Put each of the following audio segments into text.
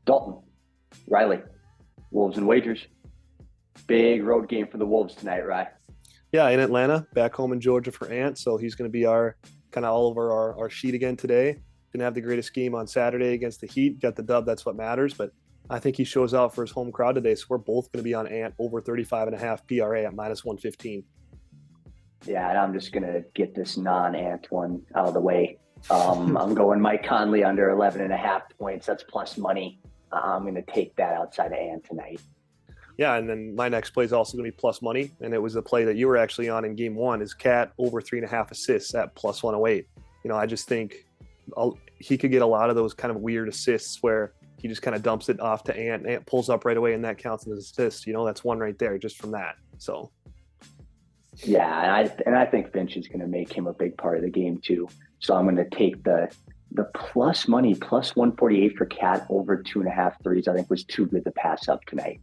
Dalton, Riley, Wolves and Wagers. Big road game for the Wolves tonight, Rye. Yeah, in Atlanta, back home in Georgia for Ant. So he's going to be our kind of all over our sheet again today. Going to have the greatest game on Saturday against the Heat. Got the dub. That's what matters. But I think he shows out for his home crowd today. So we're both going to be on Ant over 35.5 PRA at minus 115. Yeah, and I'm just going to get this non-Ant one out of the way. I'm going Mike Conley under 11.5 points. That's plus money. I'm going to take that outside of Ant tonight. Yeah, and then my next play is also going to be plus money, and it was the play that you were actually on in game one. Is Cat over 3.5 assists at plus 108. I just think he could get a lot of those kind of weird assists where he just kind of dumps it off to Ant. Ant pulls up right away, and that counts as an assist. That's one right there just from that. So. Yeah, and I think Finch is going to make him a big part of the game too. So I'm going to take the plus money, plus 148 for Cat over 2.5 threes. I think was too good to pass up tonight.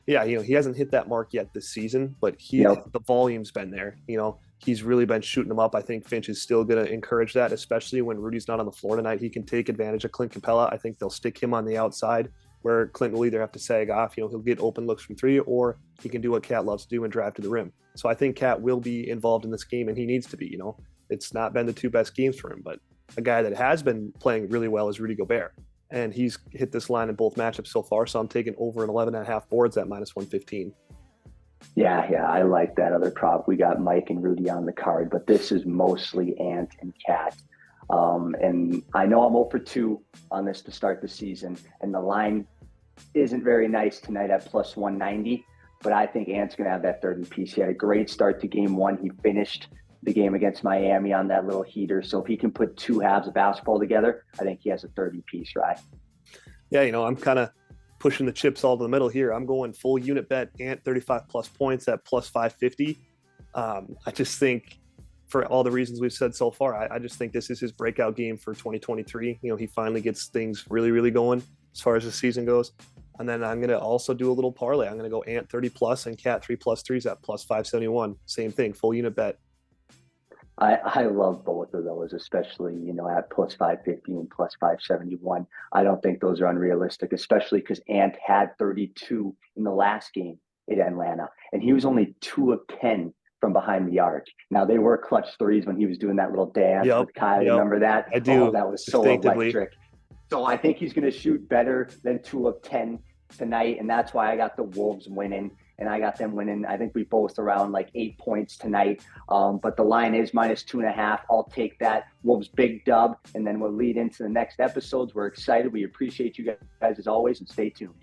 Yeah, he hasn't hit that mark yet this season, but the volume's been there. He's really been shooting them up. I think Finch is still going to encourage that, especially when Rudy's not on the floor tonight. He can take advantage of Clint Capella. I think they'll stick him on the outside where Clint will either have to sag off, he'll get open looks from three, or he can do what Cat loves to do and drive to the rim. So I think Cat will be involved in this game, and he needs to be. It's not been the two best games for him, but a guy that has been playing really well is Rudy Gobert. And he's hit this line in both matchups so far. So I'm taking over an 11.5 boards at minus 115. Yeah, I like that other prop. We got Mike and Rudy on the card, but this is mostly Ant and Cat. And I know I'm 0 for 2 on this to start the season, and the line isn't very nice tonight at plus 190, but I think Ant's going to have that 30 piece. He had a great start to game one. He finished the game against Miami on that little heater. So if he can put two halves of basketball together, I think he has a 30 piece, right? Yeah, I'm kind of pushing the chips all to the middle here. I'm going full unit bet Ant 35 plus points at plus 550. I just think for all the reasons we've said so far, I just think this is his breakout game for 2023. He finally gets things really, really going as far as the season goes. And then I'm going to also do a little parlay. I'm going to go Ant 30 plus and Cat 3+3s at plus 571. Same thing, full unit bet. I love both of those, especially, at plus 550 and plus 571. I don't think those are unrealistic, especially because Ant had 32 in the last game in Atlanta, and he was only 2 of 10 from behind the arc. Now, they were clutch threes when he was doing that little dance with Kyle. Remember that? I do. Oh, that was so electric. So I think he's going to shoot better than 2 of 10 tonight, and that's why I got the Wolves winning. And I got them winning. I think we both around like 8 points tonight. But the line is minus 2.5. I'll take that. Wolves big dub. And then we'll lead into the next episodes. We're excited. We appreciate you guys as always, and stay tuned.